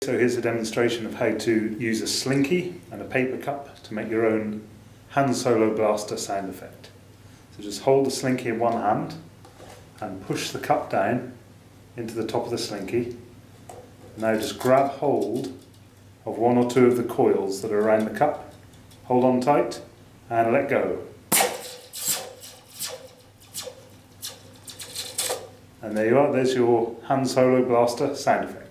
So here's a demonstration of how to use a slinky and a paper cup to make your own Han Solo Blaster sound effect. So just hold the slinky in one hand and push the cup down into the top of the slinky. Now just grab hold of one or two of the coils that are around the cup, hold on tight and let go. And there you are, there's your Han Solo Blaster sound effect.